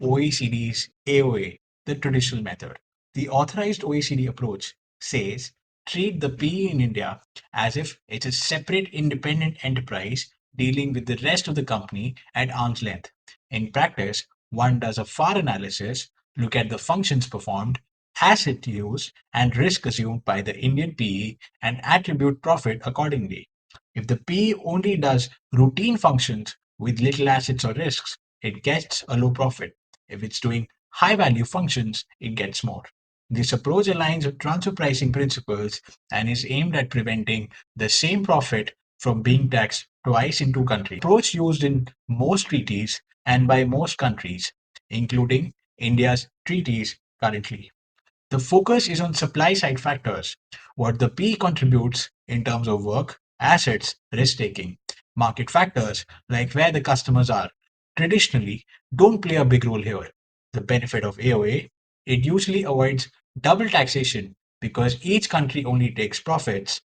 OECD's AOA, the traditional method. The authorized OECD approach says treat the PE in India as if it's a separate independent enterprise dealing with the rest of the company at arm's length. In practice, one does a FAR analysis, look at the functions performed, asset used, and risk assumed by the Indian PE, and attribute profit accordingly. If the PE only does routine functions with little assets or risks, it gets a low profit. If it's doing high value functions, it gets more. This approach aligns with transfer pricing principles and is aimed at preventing the same profit from being taxed twice in two countries. Approach used in most treaties and by most countries, including India's treaties currently. The focus is on supply side factors, what the P contributes in terms of work, assets, risk taking. Market factors, like where the customers are, traditionally don't play a big role here. The benefit of AOA, it usually avoids double taxation because each country only takes profits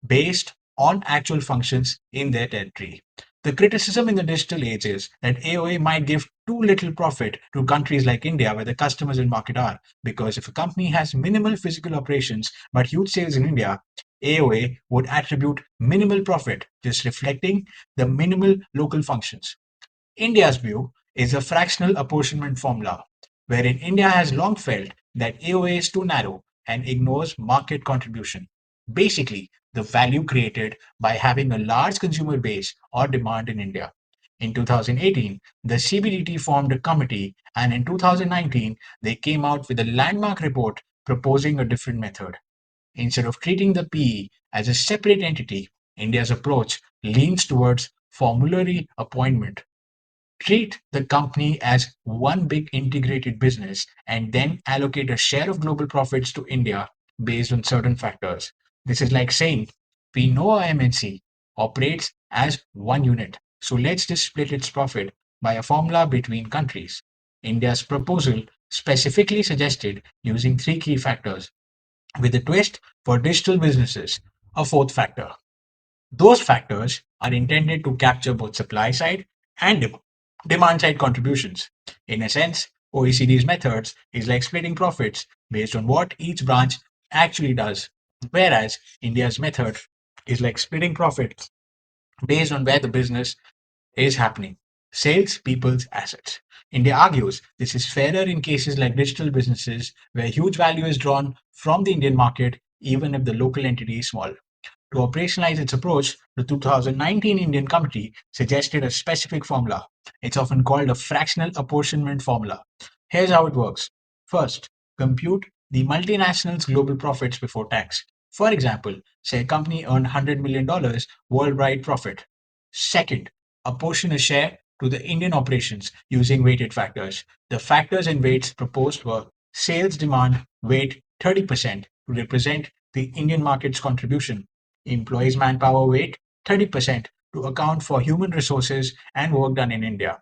based on actual functions in their territory. The criticism in the digital age is that AOA might give too little profit to countries like India where the customers in market are. Because if a company has minimal physical operations but huge sales in India, AOA would attribute minimal profit, just reflecting the minimal local functions. India's view is a fractional apportionment formula, wherein India has long felt that AOA is too narrow and ignores market contribution. Basically, the value created by having a large consumer base or demand in India. In 2018, the CBDT formed a committee, and in 2019, they came out with a landmark report proposing a different method. Instead of treating the PE as a separate entity, India's approach leans towards formulary appointment. Treat the company as one big integrated business and then allocate a share of global profits to India based on certain factors. This is like saying we know our MNC operates as one unit, so let's just split its profit by a formula between countries. India's proposal specifically suggested using three key factors, with a twist for digital businesses, a fourth factor. Those factors are intended to capture both supply side and demand side contributions. In a sense, OECD's methods is like splitting profits based on what each branch actually does, whereas India's method is like splitting profits based on where the business is happening. Sales, people's assets. India argues this is fairer in cases like digital businesses where huge value is drawn from the Indian market even if the local entity is small. To operationalize its approach, the 2019 Indian Committee suggested a specific formula. It's often called a fractional apportionment formula. Here's how it works. First, compute the multinational's global profits before tax. For example, say a company earned $100 million worldwide profit. Second, apportion a share to the Indian operations using weighted factors. The factors and weights proposed were sales demand weight 30% to represent the Indian market's contribution, employees manpower weight 30% to account for human resources and work done in India.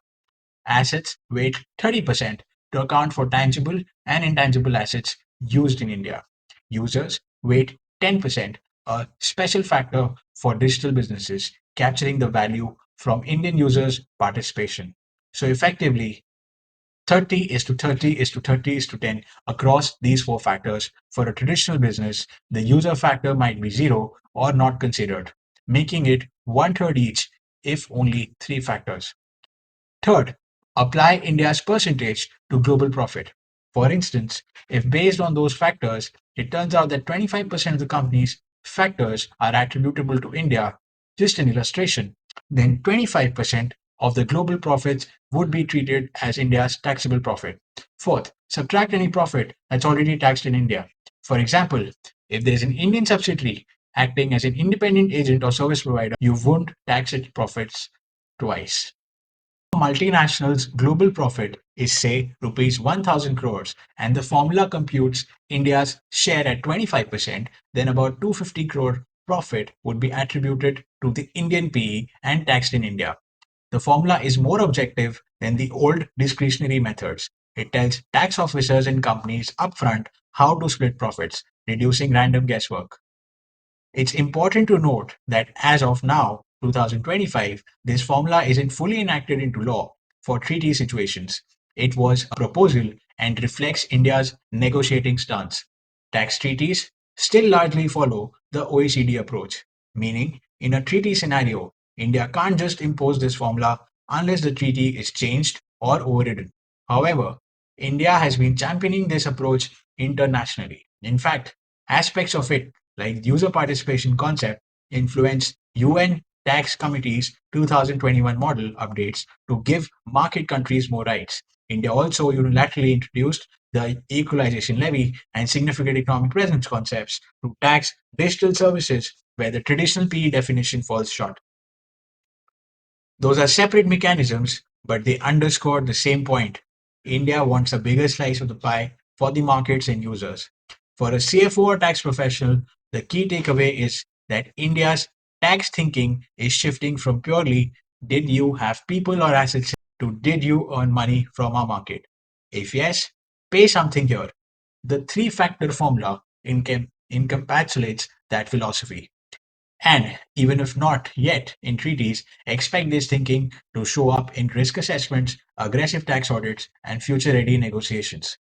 Assets weight 30% to account for tangible and intangible assets used in India. Users weight 10%, a special factor for digital businesses, capturing the value from Indian users' participation. So effectively, 30 is to 30 is to 30 is to 10 across these four factors. For a traditional business, the user factor might be zero or not considered, making it one third each if only three factors. Third, apply India's percentage to global profit. For instance, if based on those factors, it turns out that 25% of the company's factors are attributable to India, just an illustration, then 25% of the global profits would be treated as India's taxable profit. Fourth, subtract any profit that's already taxed in India. For example, if there's an Indian subsidiary acting as an independent agent or service provider, you won't tax its profits twice. Multinational's global profit is say rupees 1000 crores and the formula computes India's share at 25%, then about 250 crore profit would be attributed to the Indian PE and taxed in India. The formula is more objective than the old discretionary methods. It tells tax officers and companies upfront how to split profits, reducing random guesswork. It's important to note that as of now, 2025, this formula isn't fully enacted into law for treaty situations. It was a proposal and reflects India's negotiating stance. Tax treaties still largely follow the OECD approach, meaning in a treaty scenario, India can't just impose this formula unless the treaty is changed or overridden. However, India has been championing this approach internationally. In fact, aspects of it, like user participation concept, influenced UN Tax Committee's 2021 model updates to give market countries more rights. India also unilaterally introduced the equalization levy and significant economic presence concepts to tax digital services where the traditional PE definition falls short. Those are separate mechanisms, but they underscore the same point. India wants a bigger slice of the pie for the markets and users. For a CFO or tax professional, the key takeaway is that India's tax thinking is shifting from purely did you have people or assets to did you earn money from our market? If yes, pay something here. The three factor formula encapsulates that philosophy. And even if not yet in treaties, expect this thinking to show up in risk assessments, aggressive tax audits, and future ready negotiations.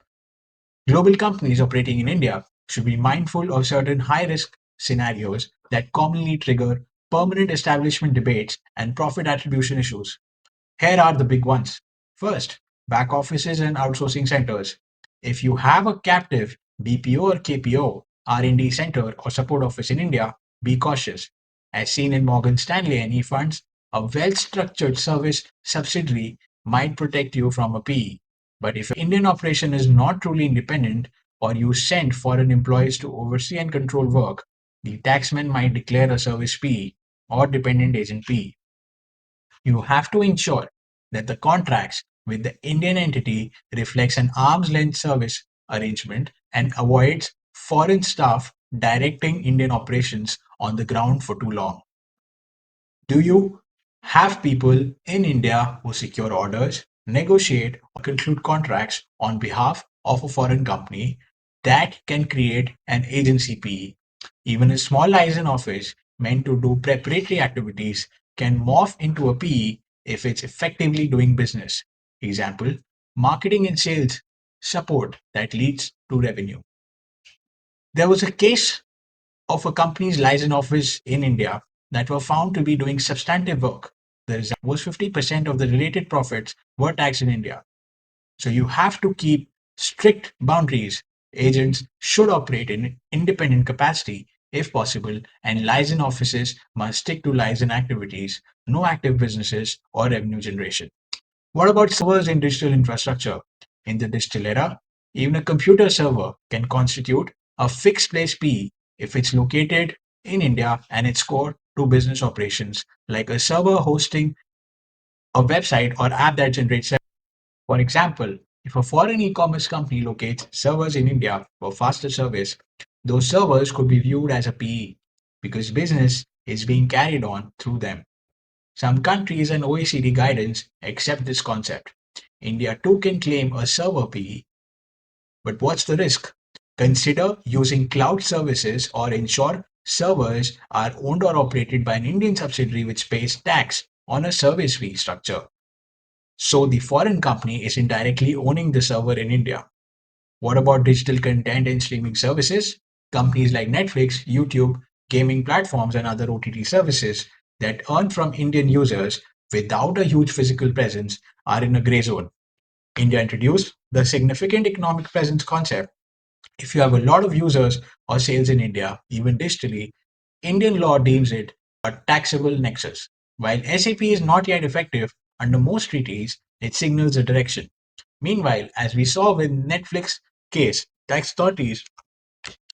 Global companies operating in India should be mindful of certain high risk scenarios that commonly trigger permanent establishment debates and profit attribution issues. Here are the big ones. First, back offices and outsourcing centers. If you have a captive BPO or KPO, R&D center or support office in India, be cautious. As seen in Morgan Stanley and eFunds, a well-structured service subsidiary might protect you from a PE. But if your Indian operation is not truly independent or you send foreign employees to oversee and control work, the taxman might declare a service PE or dependent agent PE. You have to ensure that the contracts with the Indian entity reflects an arm's length service arrangement and avoids foreign staff directing Indian operations on the ground for too long. Do you have people in India who secure orders, negotiate, or conclude contracts on behalf of a foreign company that can create an agency PE? Even a small liaison office meant to do preparatory activities can morph into a PE if it's effectively doing business. Example, marketing and sales support that leads to revenue. There was a case of a company's liaison office in India that were found to be doing substantive work. The result was 50% of the related profits were taxed in India. So you have to keep strict boundaries. Agents should operate in independent capacity if possible, and liaison offices must stick to liaison activities, no active businesses or revenue generation. What about servers in digital infrastructure? In the digital era, even a computer server can constitute a fixed place PE if it's located in India and it's core to business operations, like a server hosting a website or app that generates. For example, if a foreign e-commerce company locates servers in India for faster service, those servers could be viewed as a PE because business is being carried on through them. Some countries and OECD guidance accept this concept. India too can claim a server PE, but what's the risk? Consider using cloud services or ensure servers are owned or operated by an Indian subsidiary which pays tax on a service fee structure. So the foreign company is indirectly owning the server in India. What about digital content and streaming services? Companies like Netflix, YouTube, gaming platforms, and other OTT services that earn from Indian users without a huge physical presence are in a gray zone. India introduced the significant economic presence concept. If you have a lot of users or sales in India, even digitally, Indian law deems it a taxable nexus. While SAP is not yet effective under most treaties, it signals a direction. Meanwhile, as we saw with Netflix case, tax authorities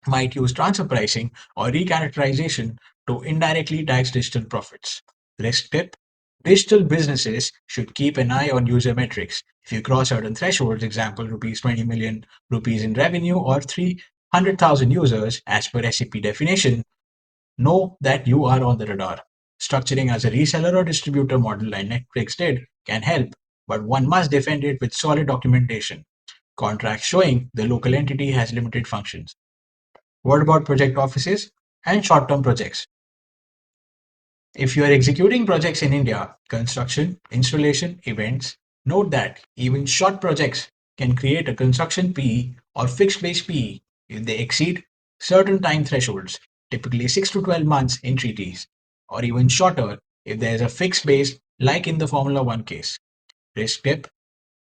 might use transfer pricing or recharacterization to indirectly tax digital profits. Risk tip: digital businesses should keep an eye on user metrics. If you cross certain thresholds, example rupees 20 million rupees in revenue or 300,000 users as per SCP definition, know that you are on the radar. Structuring as a reseller or distributor model like Netflix did can help, but one must defend it with solid documentation. Contracts showing the local entity has limited functions. What about project offices and short term projects? If you are executing projects in India, construction, installation, events, Note that even short projects can create a construction PE or fixed base PE if they exceed certain time thresholds, typically 6 to 12 months in treaties, or even shorter if there is a fixed base like in the Formula One case. Risk tip: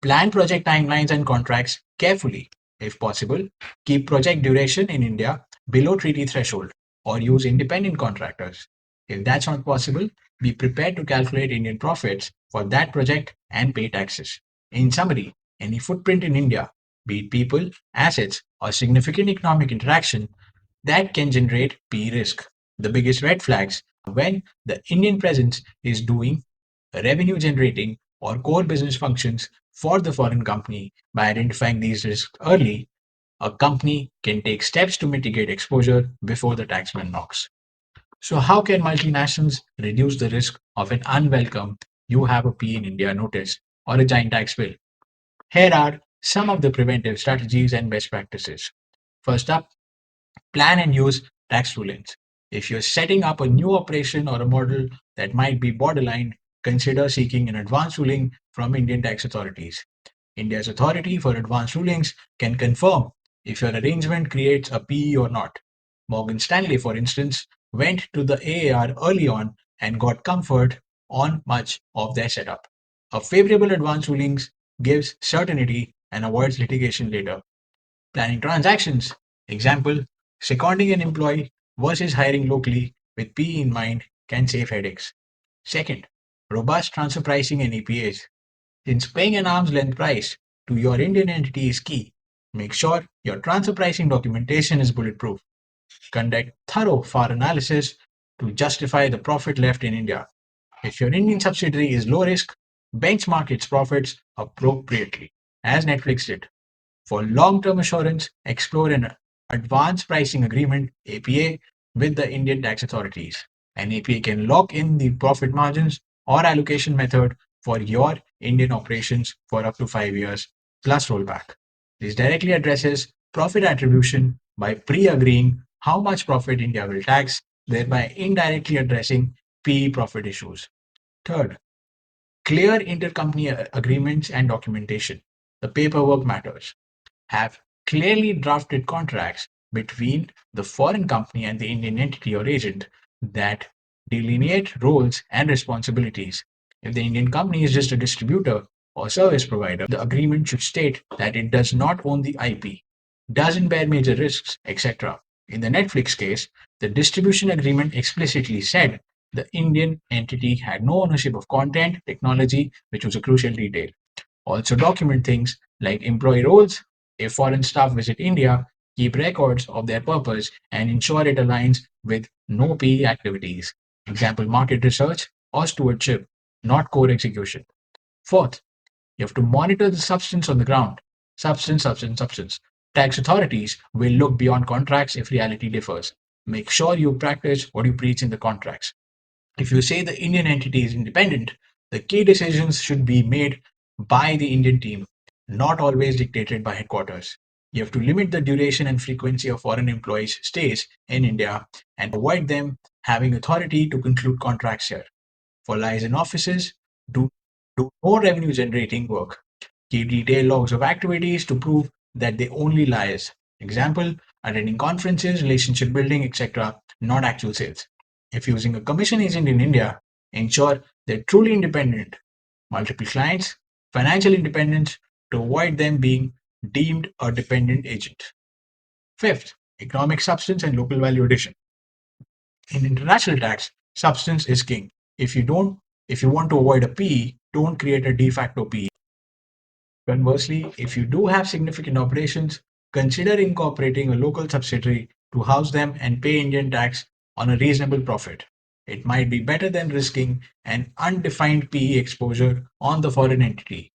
plan project timelines and contracts carefully. If possible, keep project duration in India below treaty threshold or use independent contractors. If that's not possible, be prepared to calculate Indian profits for that project and pay taxes. In summary, any footprint in India, be it people, assets, or significant economic interaction, that can generate P risk. The biggest red flags are when the Indian presence is doing revenue generating or core business functions for the foreign company. By identifying these risks early, a company can take steps to mitigate exposure before the taxman knocks. So, how can multinationals reduce the risk of an unwelcome "you have a P in India" notice or a giant tax bill? Here are some of the preventive strategies and best practices. First up, plan and use tax rulings. If you're setting up a new operation or a model that might be borderline, consider seeking an advance ruling from Indian tax authorities. India's authority for advanced rulings can confirm if your arrangement creates a PE or not. Morgan Stanley, for instance, went to the AAR early on and got comfort on much of their setup. A favorable advance rulings gives certainty and avoids litigation later. Planning transactions. Example, seconding an employee versus hiring locally with PE in mind can save headaches. Second, robust transfer pricing and APAs. Since paying an arm's length price to your Indian entity is key, make sure your transfer pricing documentation is bulletproof. Conduct thorough FAR analysis to justify the profit left in India. If your Indian subsidiary is low risk, benchmark its profits appropriately, as Netflix did. For long-term assurance, explore an advanced pricing agreement (APA) with the Indian tax authorities. An APA can lock in the profit margins or allocation method for your Indian operations for up to 5 years plus rollback. This directly addresses profit attribution by pre-agreeing how much profit India will tax, thereby indirectly addressing PE profit issues. Third, clear intercompany agreements and documentation. The paperwork matters. Have clearly drafted contracts between the foreign company and the Indian entity or agent that delineate roles and responsibilities. If the Indian company is just a distributor or service provider, the agreement should state that it does not own the IP, doesn't bear major risks, etc. In the Netflix case, the distribution agreement explicitly said the Indian entity had no ownership of content, technology, which was a crucial detail. Also document things like employee roles. If foreign staff visit India, keep records of their purpose and ensure it aligns with no PE activities. Example, market research or stewardship, not core execution. Fourth, you have to monitor the substance on the ground. Substance. Tax authorities will look beyond contracts if reality differs. Make sure you practice what you preach in the contracts. If you say the Indian entity is independent, the key decisions should be made by the Indian team, not always dictated by headquarters. You have to limit the duration and frequency of foreign employees' stays in India and avoid them having authority to conclude contracts here. For liaison offices, do, do no revenue generating work. Keep detailed logs of activities to prove that they only liaise. Example, attending conferences, relationship building, etc., not actual sales. If using a commission agent in India, ensure they're truly independent. Multiple clients, financial independence to avoid them being deemed a dependent agent. Fifth, economic substance and local value addition. In international tax, substance is king. If you want to avoid a PE, don't create a de facto PE. Conversely, if you do have significant operations, consider incorporating a local subsidiary to house them and pay Indian tax on a reasonable profit. It might be better than risking an undefined PE exposure on the foreign entity.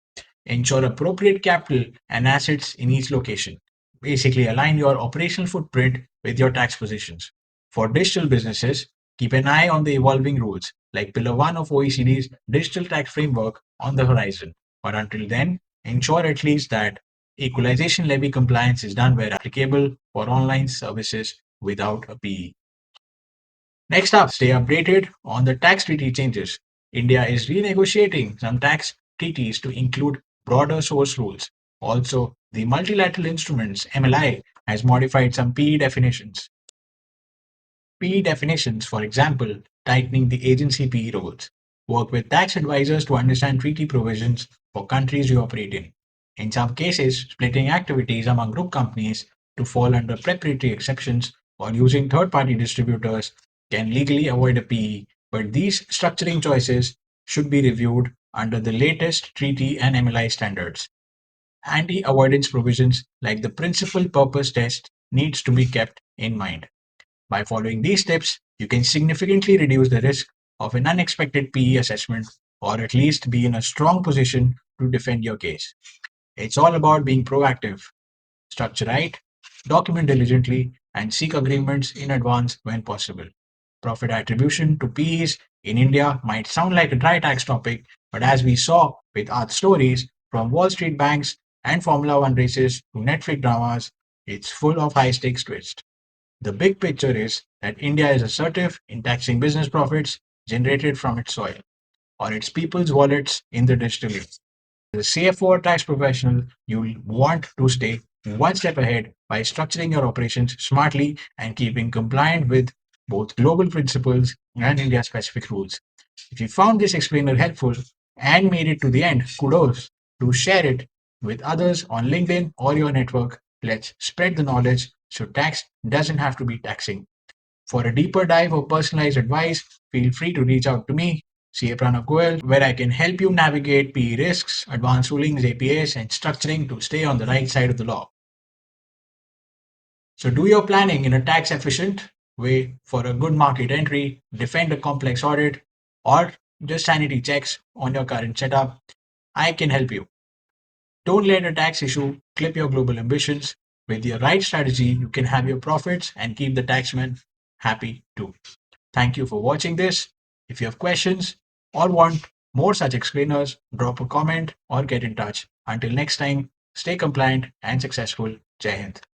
Ensure appropriate capital and assets in each location. Basically, align your operational footprint with your tax positions. For digital businesses, keep an eye on the evolving rules, like Pillar 1 of OECD's Digital Tax Framework on the horizon. But until then, ensure at least that equalization levy compliance is done where applicable for online services without a PE. Next up, stay updated on the tax treaty changes. India is renegotiating some tax treaties to include broader source rules. Also, the multilateral instruments MLI has modified some PE definitions, for example, tightening the agency PE rules. Work with tax advisors to understand treaty provisions for countries you operate in. In some cases, splitting activities among group companies to fall under preparatory exceptions or using third party distributors can legally avoid a PE, but these structuring choices should be reviewed under the latest treaty and MLI standards. Anti avoidance provisions like the principal purpose test needs to be kept in mind. By following these steps, you can significantly reduce the risk of an unexpected PE assessment or at least be in a strong position to defend your case. It's all about being proactive, structure right, document diligently, and seek agreements in advance when possible. Profit attribution to PEs in India might sound like a dry tax topic, but as we saw with our stories from Wall Street banks and Formula One races to Netflix dramas, it's full of high stakes twists. The big picture is that India is assertive in taxing business profits generated from its soil or its people's wallets in the digital age. As a CFO or tax professional, you'll want to stay one step ahead by structuring your operations smartly and keeping compliant with both global principles and India specific rules. If you found this explainer helpful and made it to the end, kudos. Do share it with others on LinkedIn or your network. Let's spread the knowledge so tax doesn't have to be taxing. For a deeper dive or personalized advice, feel free to reach out to me, CA Pranav Goyal, where I can help you navigate PE risks, advanced rulings, APAs, and structuring to stay on the right side of the law. So do your planning in a tax efficient way for a good market entry, defend a complex audit, or just sanity checks on your current setup. I can help you. Don't let a tax issue clip your global ambitions. With your right strategy, you can have your profits and keep the taxman happy too. Thank you for watching this. If you have questions or want more such explainers, drop a comment or get in touch. Until next time, stay compliant and successful. Jai Hind.